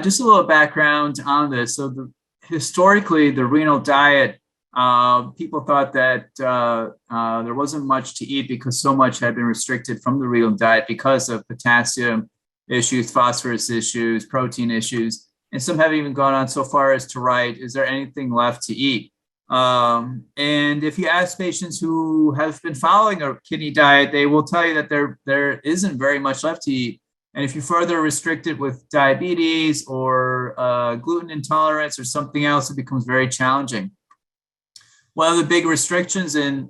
Just a little background on this. So historically, the renal diet, people thought that there wasn't much to eat because so much had been restricted from the renal diet because of potassium issues, phosphorus issues, protein issues. And some have even gone on so far as to write, is there anything left to eat? And if you ask patients who have been following a kidney diet, they will tell you that there isn't very much left to eat. And if you further restrict it with diabetes or gluten intolerance or something else, it becomes very challenging. One of the big restrictions in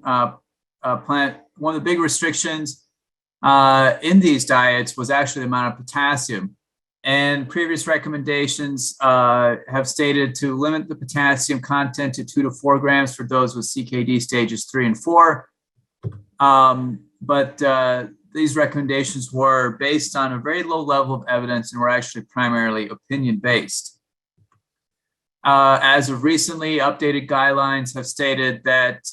in these diets was actually the amount of potassium. And previous recommendations have stated to limit the potassium content to 2 to 4 grams for those with CKD stages 3 and 4. But these recommendations were based on a very low level of evidence and were actually primarily opinion-based. As of recently, updated guidelines have stated that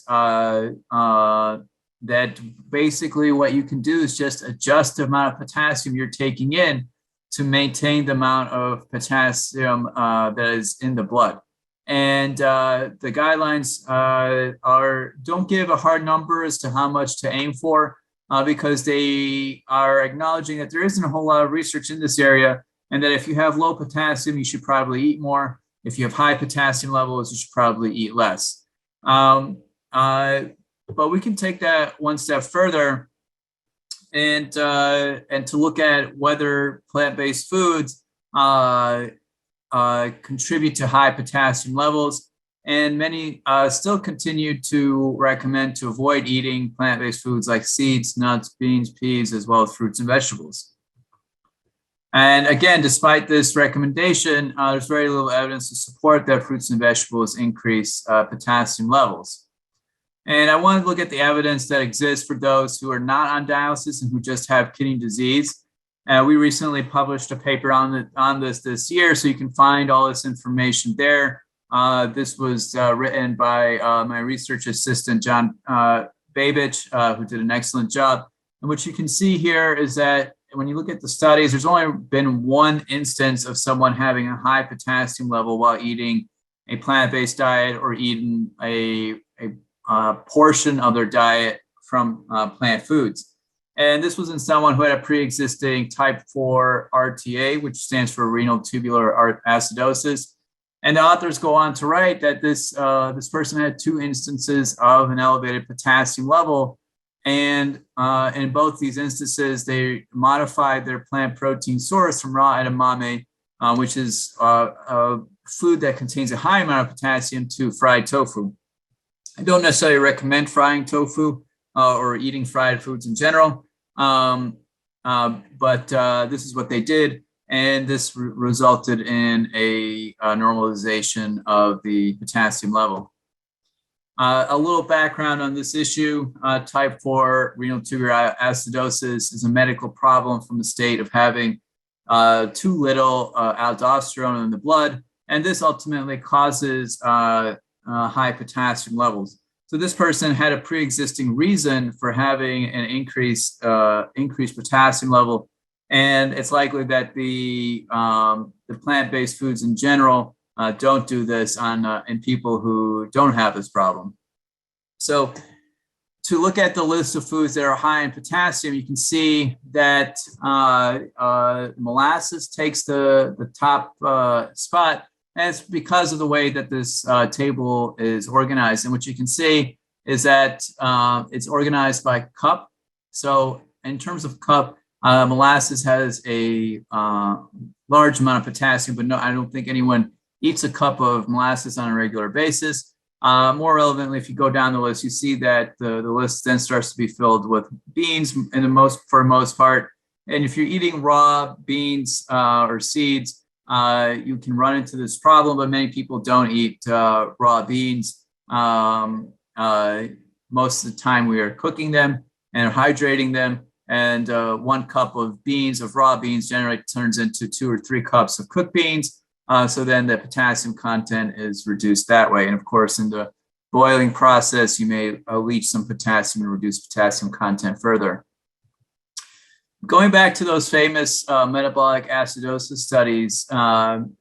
that basically what you can do is just adjust the amount of potassium you're taking in to maintain the amount of potassium that is in the blood. And the guidelines don't give a hard number as to how much to aim for because they are acknowledging that there isn't a whole lot of research in this area, and that if you have low potassium, you should probably eat more. If you have high potassium levels, you should probably eat less. But we can take that one step further and to look at whether plant-based foods contribute to high potassium levels. And many still continue to recommend to avoid eating plant-based foods like seeds, nuts, beans, peas, as well as fruits and vegetables. And again, despite this recommendation, there's very little evidence to support that fruits and vegetables increase potassium levels. And I want to look at the evidence that exists for those who are not on dialysis and who just have kidney disease. We recently published a paper on this year, so you can find all this information there. This was written by my research assistant, John Babich, who did an excellent job. And what you can see here is that when you look at the studies, there's only been one instance of someone having a high potassium level while eating a plant-based diet or eating a portion of their diet from plant foods. And this was in someone who had a pre-existing type 4 RTA, which stands for renal tubular acidosis. And the authors go on to write that this person had 2 instances of an elevated potassium level. And in both these instances, they modified their plant protein source from raw edamame, which is a food that contains a high amount of potassium, to fried tofu. I don't necessarily recommend frying tofu or eating fried foods in general, but this is what they did, and this resulted in a normalization of the potassium level. A little background on this issue: type 4 renal tubular acidosis is a medical problem from the state of having too little aldosterone in the blood, and this ultimately causes high potassium levels. So this person had a pre-existing reason for having an increased potassium level, and it's likely that the plant-based foods in general don't do this in people who don't have this problem. So to look at the list of foods that are high in potassium, you can see that molasses takes the top spot. And it's because of the way that this table is organized. And what you can see is that it's organized by cup. So in terms of cup, molasses has a large amount of potassium, but no, I don't think anyone eats a cup of molasses on a regular basis. More relevantly, if you go down the list, you see that the list then starts to be filled with beans for the most part. And if you're eating raw beans or seeds, you can run into this problem, but many people don't eat raw beans. Most of the time we are cooking them and hydrating them, and 1 cup of raw beans generally turns into 2 or 3 cups of cooked beans. So then the potassium content is reduced that way. And of course, in the boiling process, you may leach some potassium and reduce potassium content further. Going back to those famous metabolic acidosis studies and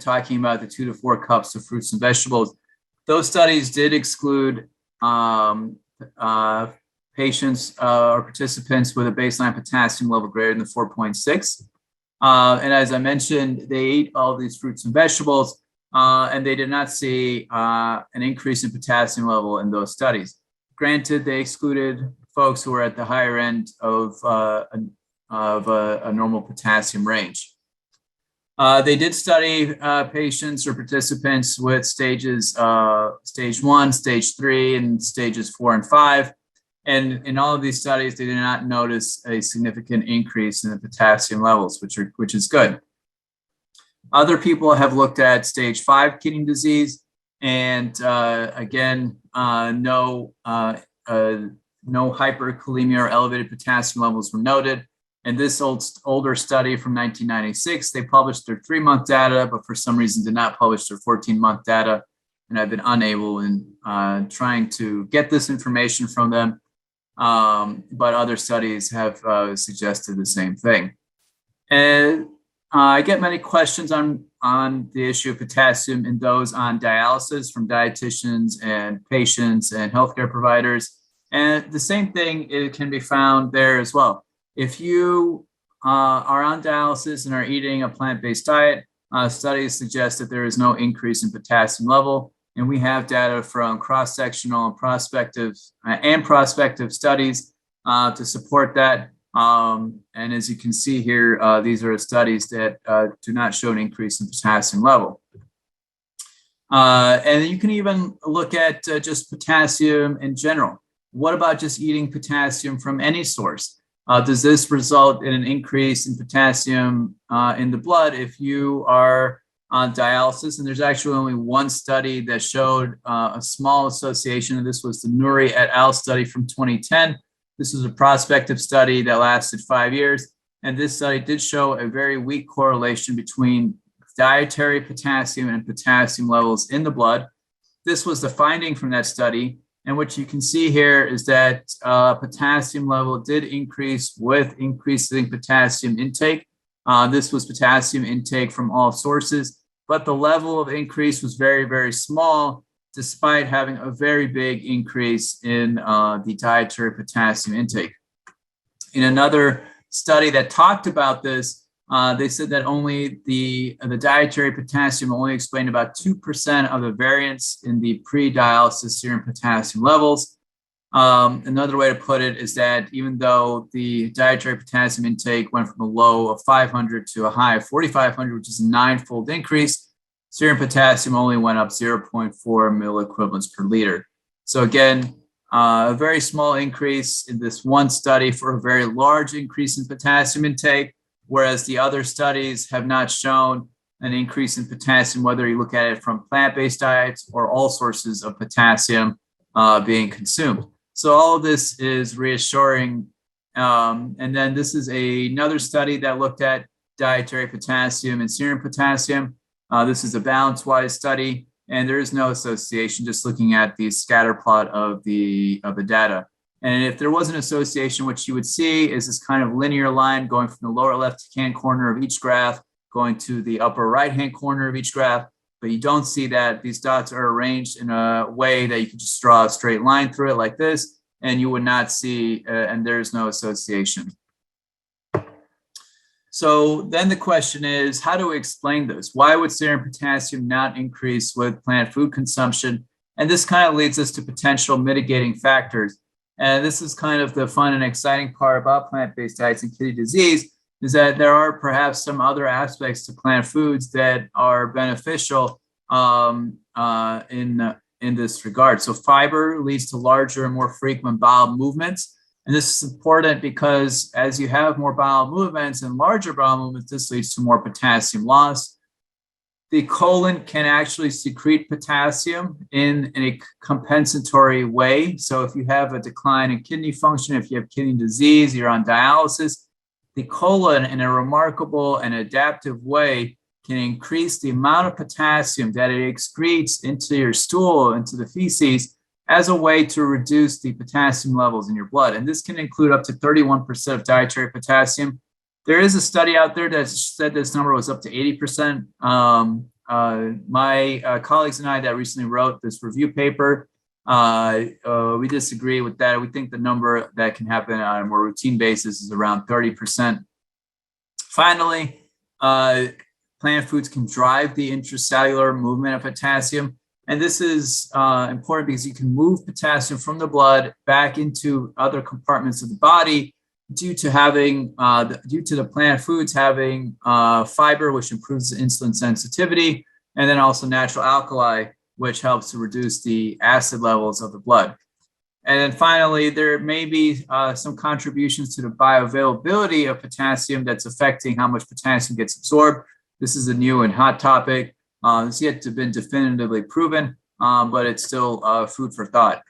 talking about the 2 to 4 cups of fruits and vegetables, those studies did exclude um, uh, patients or participants with a baseline potassium level greater than 4.6. And as I mentioned, they ate all these fruits and vegetables, and they did not see an increase in potassium level in those studies. Granted, they excluded folks who were at the higher end of a normal potassium range. They did study patients or participants with stages stage 1, stage 3, and stages 4 and 5. And in all of these studies, they did not notice a significant increase in the potassium levels, which is good. Other people have looked at stage 5 kidney disease, and again, no hyperkalemia or elevated potassium levels were noted. In this older study from 1996, they published their 3-month data, but for some reason did not publish their 14-month data. And I've been unable in trying to get this information from them. But other studies have suggested the same thing. And I get many questions on the issue of potassium in those on dialysis from dietitians and patients and healthcare providers. And the same thing, it can be found there as well. If you are on dialysis and are eating a plant-based diet, studies suggest that there is no increase in potassium level. And we have data from cross-sectional and prospective studies to support that. And as you can see here, these are studies that do not show an increase in potassium level. And you can even look at just potassium in general. What about just eating potassium from any source? Does this result in an increase in potassium in the blood if you are on dialysis? And there's actually only one study that showed a small association, and this was the Nuri et al. Study from 2010. This was a prospective study that lasted 5 years, and this study did show a very weak correlation between dietary potassium and potassium levels in the blood. This was the finding from that study. And what you can see here is that potassium level did increase with increasing potassium intake. This was potassium intake from all sources, but the level of increase was very, very small, despite having a very big increase in the dietary potassium intake. In another study that talked about this, they said that only the dietary potassium only explained about 2% of the variance in the pre-dialysis serum potassium levels. Another way to put it is that even though the dietary potassium intake went from a low of 500 to a high of 4,500, which is a 9-fold increase, serum potassium only went up 0.4 milliequivalents per liter. So again, a very small increase in this one study for a very large increase in potassium intake, whereas the other studies have not shown an increase in potassium, whether you look at it from plant-based diets or all sources of potassium being consumed. So all of this is reassuring. And then this is another study that looked at dietary potassium and serum potassium. This is a balance-wise study, and there is no association, just looking at the scatter plot of the data. And if there was an association, what you would see is this kind of linear line going from the lower left-hand corner of each graph, going to the upper right-hand corner of each graph. But you don't see that. These dots are arranged in a way that you can just draw a straight line through it like this, and you would not see, and there's no association. So then the question is, how do we explain this? Why would serum potassium not increase with plant food consumption? And this kind of leads us to potential mitigating factors. And this is kind of the fun and exciting part about plant-based diets and kidney disease, is that there are perhaps some other aspects to plant foods that are beneficial in this regard. So fiber leads to larger and more frequent bowel movements. And this is important because as you have more bowel movements and larger bowel movements, this leads to more potassium loss. The colon can actually secrete potassium in a compensatory way. So if you have a decline in kidney function, if you have kidney disease, you're on dialysis, the colon in a remarkable and adaptive way can increase the amount of potassium that it excretes into your stool, into the feces, as a way to reduce the potassium levels in your blood. And this can include up to 31% of dietary potassium. There is a study out there that said this number was up to 80%. My colleagues and I that recently wrote this review paper, we disagree with that. We think the number that can happen on a more routine basis is around 30%. Finally, plant foods can drive the intracellular movement of potassium. And this is important because you can move potassium from the blood back into other compartments of the body due to the plant foods having fiber, which improves insulin sensitivity, and then also natural alkali, which helps to reduce the acid levels of the blood. And then finally, there may be some contributions to the bioavailability of potassium that's affecting how much potassium gets absorbed. This is a new and hot topic. It's yet to been definitively proven, but it's still food for thought.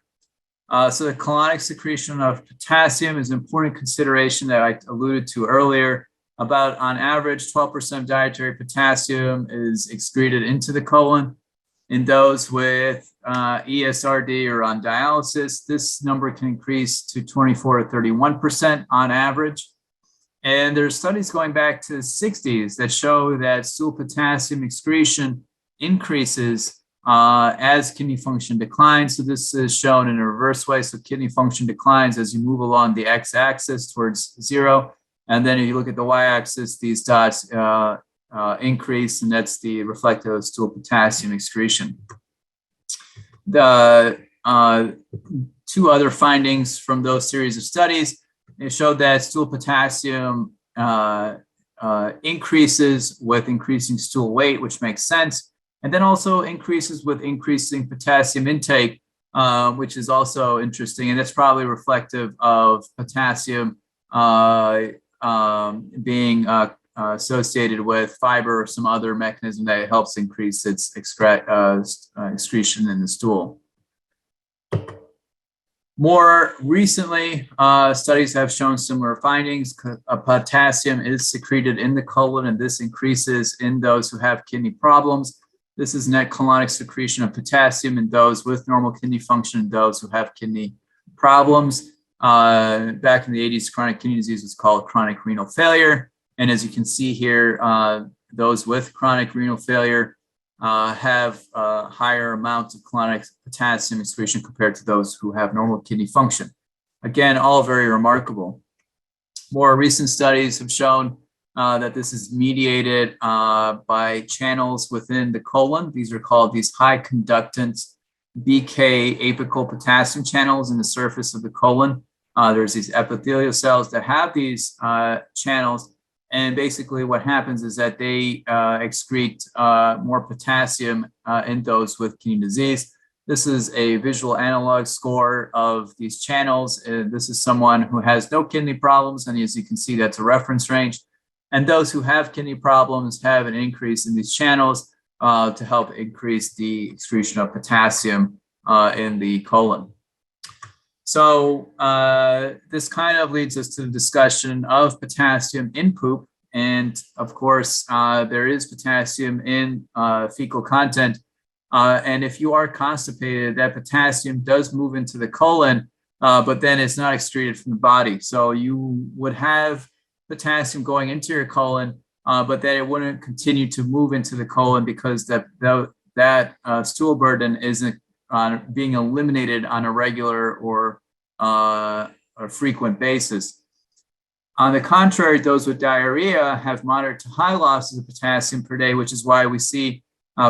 So the colonic secretion of potassium is an important consideration that I alluded to earlier. About, on average, 12% of dietary potassium is excreted into the colon. In those with ESRD or on dialysis, this number can increase to 24 to 31% on average. And there's studies going back to the 60s that show that stool potassium excretion increases as kidney function declines. So this is shown in a reverse way. So kidney function declines as you move along the x-axis towards zero. And then if you look at the y-axis, these dots increase, and that's the reflective of stool potassium excretion. The two other findings from those series of studies, it showed that stool potassium increases with increasing stool weight, which makes sense, and then also increases with increasing potassium intake, which is also interesting, and that's probably reflective of potassium being associated with fiber or some other mechanism that helps increase its excretion in the stool. More recently, studies have shown similar findings. Potassium is secreted in the colon, and this increases in those who have kidney problems. This is net colonic secretion of potassium in those with normal kidney function and those who have kidney problems. Back in the 80s, chronic kidney disease was called chronic renal failure. And as you can see here, those with chronic renal failure have higher amounts of colonic potassium excretion compared to those who have normal kidney function. Again, all very remarkable. More recent studies have shown that this is mediated by channels within the colon. These are called these high conductance BK apical potassium channels in the surface of the colon. There's these epithelial cells that have these channels. And basically what happens is that they excrete more potassium in those with kidney disease. This is a visual analog score of these channels. This is someone who has no kidney problems. And as you can see, that's a reference range. And those who have kidney problems have an increase in these channels to help increase the excretion of potassium in the colon. So this kind of leads us to the discussion of potassium in poop. And of course, there is potassium in fecal content. And if you are constipated, that potassium does move into the colon, but then it's not excreted from the body. So you would have potassium going into your colon, but then it wouldn't continue to move into the colon because that stool burden isn't being eliminated on a regular or frequent basis. On the contrary, those with diarrhea have moderate to high losses of potassium per day, which is why we see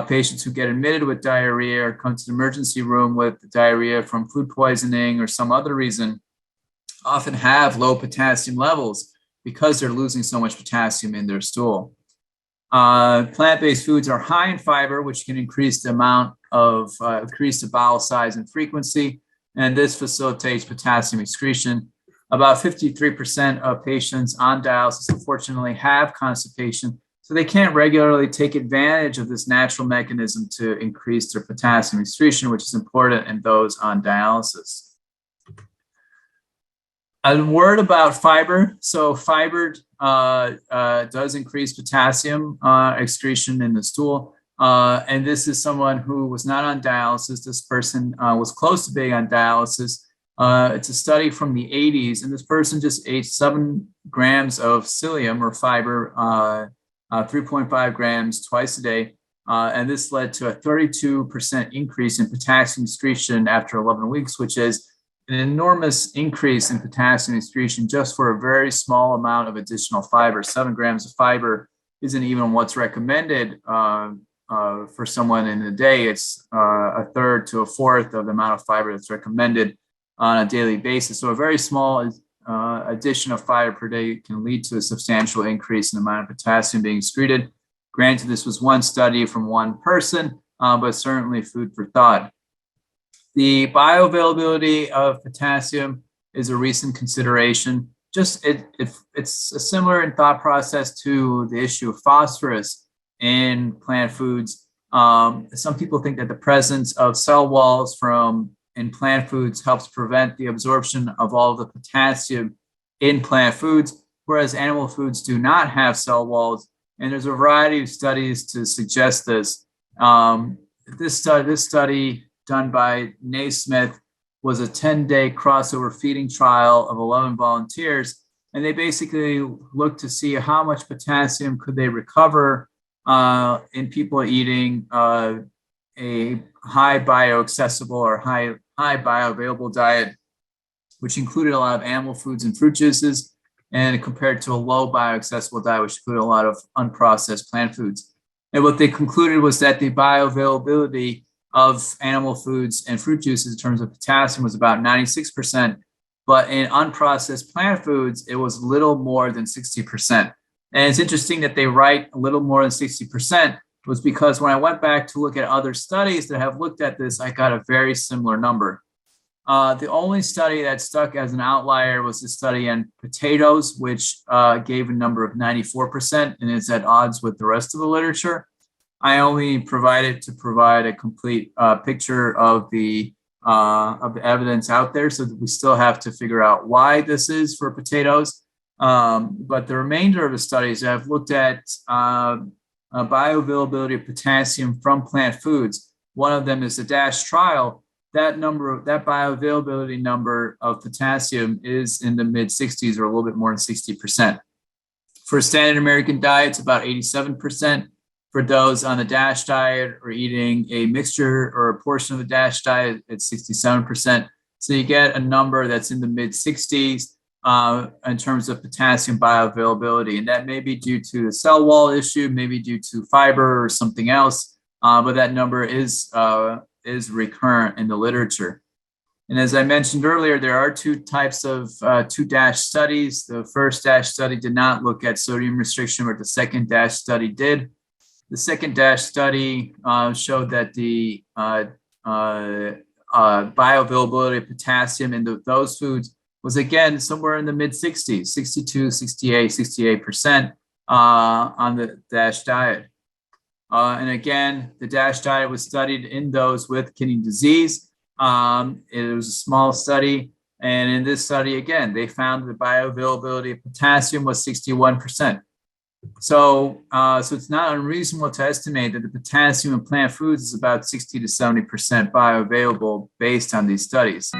patients who get admitted with diarrhea or come to the emergency room with diarrhea from food poisoning or some other reason often have low potassium levels because they're losing so much potassium in their stool. Plant-based foods are high in fiber, which can increase the amount of increase the bowel size and frequency, and this facilitates potassium excretion. About 53% of patients on dialysis, unfortunately, have constipation, so they can't regularly take advantage of this natural mechanism to increase their potassium excretion, which is important in those on dialysis. A word about fiber. So fiber does increase potassium excretion in the stool. And this is someone who was not on dialysis. This person was close to being on dialysis. It's a study from the 80s, and this person just ate 7 grams of psyllium or fiber, 3.5 grams twice a day. And this led to a 32% increase in potassium excretion after 11 weeks, which is an enormous increase in potassium excretion just for a very small amount of additional fiber. 7 grams of fiber isn't even what's recommended for someone in a day. It's a third to a fourth of the amount of fiber that's recommended on a daily basis. So a very small addition of fiber per day can lead to a substantial increase in the amount of potassium being excreted. Granted, this was one study from one person, but certainly food for thought. The bioavailability of potassium is a recent consideration. It's similar in thought process to the issue of phosphorus in plant foods. Some people think that the presence of cell walls in plant foods helps prevent the absorption of all the potassium in plant foods, whereas animal foods do not have cell walls. And there's a variety of studies to suggest this. This study done by Naismith was a 10-day crossover feeding trial of 11 volunteers. And they basically looked to see how much potassium could they recover in people eating a high bioaccessible or high bioavailable diet, which included a lot of animal foods and fruit juices, and compared to a low bioaccessible diet, which included a lot of unprocessed plant foods. And what they concluded was that the bioavailability of animal foods and fruit juices in terms of potassium was about 96%, but in unprocessed plant foods, it was little more than 60%. And it's interesting that they write a little more than 60%, was because when I went back to look at other studies that have looked at this, I got a very similar number. The only study that stuck as an outlier was the study on potatoes, which gave a number of 94% and is at odds with the rest of the literature. I only provided to provide a complete picture of the evidence out there, so that we still have to figure out why this is for potatoes. But the remainder of the studies have looked at bioavailability of potassium from plant foods. One of them is the DASH trial. That bioavailability number of potassium is in the mid 60s or a little bit more than 60%. For standard American diet, it's about 87%. For those on the DASH diet or eating a mixture or a portion of the DASH diet, it's 67%. So you get a number that's in the mid 60s in terms of potassium bioavailability. And that may be due to the cell wall issue, maybe due to fiber or something else, but that number is recurrent in the literature. And as I mentioned earlier, there are 2 types of 2 DASH studies. The first DASH study did not look at sodium restriction, but the second DASH study did. The second DASH study showed that the bioavailability of potassium in those foods was again somewhere in the mid 60s, 62, 68, 68% on the DASH diet. And again, the DASH diet was studied in those with kidney disease. It was a small study. And in this study, again, they found the bioavailability of potassium was 61%. So it's not unreasonable to estimate that the potassium in plant foods is about 60 to 70% bioavailable based on these studies.